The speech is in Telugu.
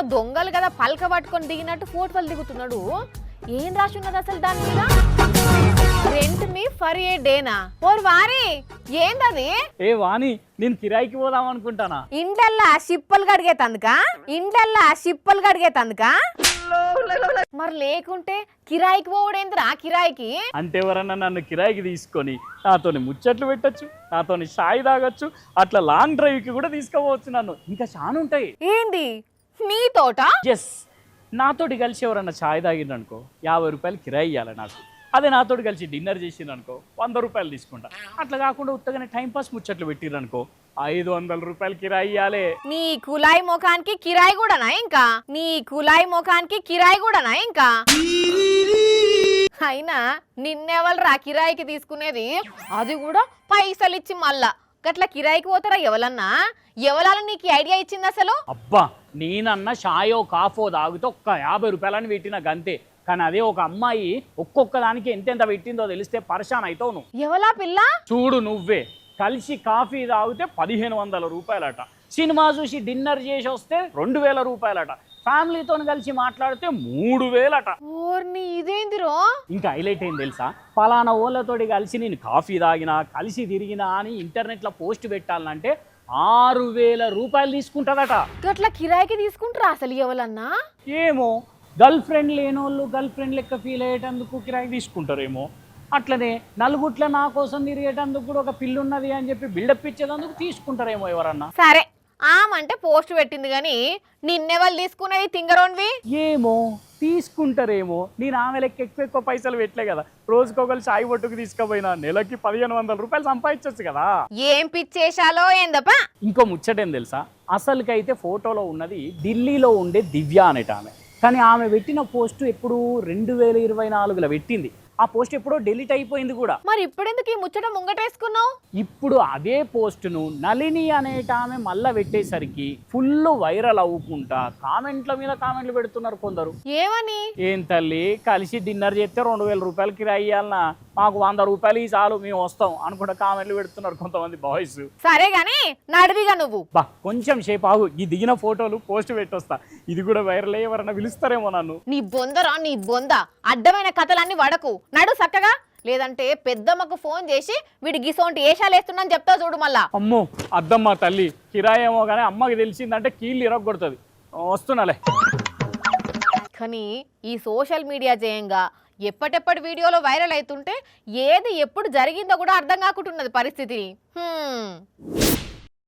ఈయనేమో దొంగలు కదా పలక పట్టుకొని దిగినట్టు ఫోటోలు దిగుతున్నాడు. ఏం రాసి ఉన్నది అసలు దాని మీద? రెంట్ మీ ఫర్ ఏ డేనా? ఓర్ వారి ఏందది? ఏ వాణి, నేను కిరాయికి పోదాం అనుకుంటానా. ఇంటల్లా షిప్పలు కడిగేతందుకా మరి లేకుంటే కిరాయికి పోవడేంద్రా? కిరాయికి అంటే ఎవరన్నా నన్ను కిరాయికి తీసుకొని నాతోని ముచ్చట్లు పెట్టచ్చు, నాతోని షాయి తాగొచ్చు, అట్లా లాంగ్ డ్రైవ్ కి కూడా తీసుకుపోవచ్చు నన్ను. ఇంకా చాలా ఉంటాయి. ఏంది నీ తోట? ఎస్, నాతోటి కలిసి ఎవరన్నా ఛాయ్ తాగిండ్రనుకో 50 రూపాయలు కిరాయి ఇవ్వాలి నాకు. అదే నాతోటి కలిసి డిన్నర్ చేసిండ్రనుకో 100 రూపాయలు తీసుకుంటా. అట్లా కాకుండా ఉత్తగానే టైంపాస్ ముచ్చట్లు పెట్టిర్రనుకో 500 రూపాయలు కిరాయి ఇవ్వాలి. నీ కులాయి ముఖానికి కిరాయి కూడానా ఇంకా? అయినా నిన్నెవలరా కిరాయికి తీసుకునేది? అది కూడా పైసలు ఇచ్చి మళ్ళా గట్ల కిరాయికి పోతారా ఎవలన్నా? ఎవలాలని నీకు ఐడియా ఇచ్చింది అసలు? అబ్బా, నేనన్నా షాయో కాఫో తాగితే ఒక్క 50 రూపాయలని పెట్టిన గంతే. కానీ అదే ఒక అమ్మాయి ఒక్కొక్క దానికి ఎంతెంత పెట్టిందో తెలిస్తే పరేషాన్ అవుతావు నువ్వు. ఎవలా పిల్ల? చూడు నువ్వే. కలిసి కాఫీ తాగితే 1500 రూపాయలట, సినిమా చూసి డిన్నర్ చేసి వస్తే 2000 రూపాయలట, ఫ్యామిలీతో కలిసి మాట్లాడితే 3000 అట. ఓర్ని ఇదేందిరో? ఇంకా హైలైట్ ఏం తెలుసా? పలానా ఓళ్ళతోటి కలిసి నేను కాఫీ తాగినా కలిసి తిరిగినా అని ఇంటర్నెట్లో పోస్ట్ పెట్టాలంటే 6000 రూపాయలు తీసుకుంటుందట. గట్ల కిరాయికి తీసుకుంటారా అసలు ఎవలన్నా? ఏమో, గర్ల్ ఫ్రెండ్ లేనోళ్ళు గర్ల్ ఫ్రెండ్ లెక్క ఫీల్ అయ్యేటందుకు కిరాయికి తీసుకుంటారేమో. అట్లనే నలుగుట్ల నా కోసం తిరిగేటందుకు కూడా ఒక పిల్లు ఉన్నది అని చెప్పి బిల్డప్ ఇచ్చేటందుకు తీసుకుంటారేమో ఎవరన్నా. సరే ఆమంటే పోస్ట్ పెట్టింది కానీ నిన్నెవరు తీసుకునేది తింగరోన్వి? ఏమో తీసుకుంటారేమో. నేను ఆమె లెక్క ఎక్కువ పైసలు పెట్టలే కదా. రోజుకొకరు చాయ్ బొట్టుకు తీసుకుపోయినా నెలకి 1500 రూపాయలు సంపాదించవచ్చు కదా. ఏం పిచ్చేశాలో ఏందప్ప. ఇంకో ముచ్చటేం తెలుసా? అసలుకైతే ఫోటోలో ఉన్నది ఢిల్లీలో ఉండే దివ్య అనేట ఆమె. కానీ ఆమె పెట్టిన పోస్టు ఎప్పుడు 2024లో పెట్టింది. ఆ పోస్ట్ ఎప్పుడో డిలీట్ అయిపోయింది కూడా. మరి ఇప్పుడెందుకు ఈ ముచ్చట ముంగటేసుకున్నావు? ఇప్పుడు అదే పోస్టును నళిని అనేట ఆమె మళ్ళా పెట్టేసరికి ఫుల్ వైరల్ అవ్వుకుంటా కామెంట్ల మీద కామెంట్లు పెడుతున్నారు కొందరు. ఏమని? ఏం తల్లి, కలిసి డిన్నర్ చేస్తే 2000 రూపాయలు కిరాయి ఇవ్వాలన్నా, మాకు 100 రూపాయలు చాలు మేము వస్తాం అనుకుంటా కామెంట్లు పెడుతున్నారు కొంతమంది బాయ్స్. సరే గాని నడివిగా నువ్వు బా కొంచెం సేపు ఆగు, ఈ దిగిన ఫోటోలు పోస్ట్ పెట్టొస్తా. ఇది కూడా వైరల్ అయ్యి ఎవరన్నా పిలుస్తారేమో నన్ను. నీ బొంద అడ్డమైన కథలన్నీ వడకు, నడు చక్కగా. లేదంటే పెద్దమ్మకు ఫోన్ చేసి వీడి గిసోంటి ఏషాలేస్తుందని చెప్తా చూడు మళ్ళా. అమ్మో అద్దమ్మా తల్లి, కిరాయి ఏమో కానీ అమ్మకి తెలిసిందంటే కీళ్ళు ఇరగొడుతుంది. వస్తున్నాలే. కానీ ఈ సోషల్ మీడియా జయంగా ఎప్పటెప్పటి వీడియోలో వైరల్ అవుతుంటే ఏది ఎప్పుడు జరిగిందో కూడా అర్థం కాకుంటున్నది పరిస్థితిని.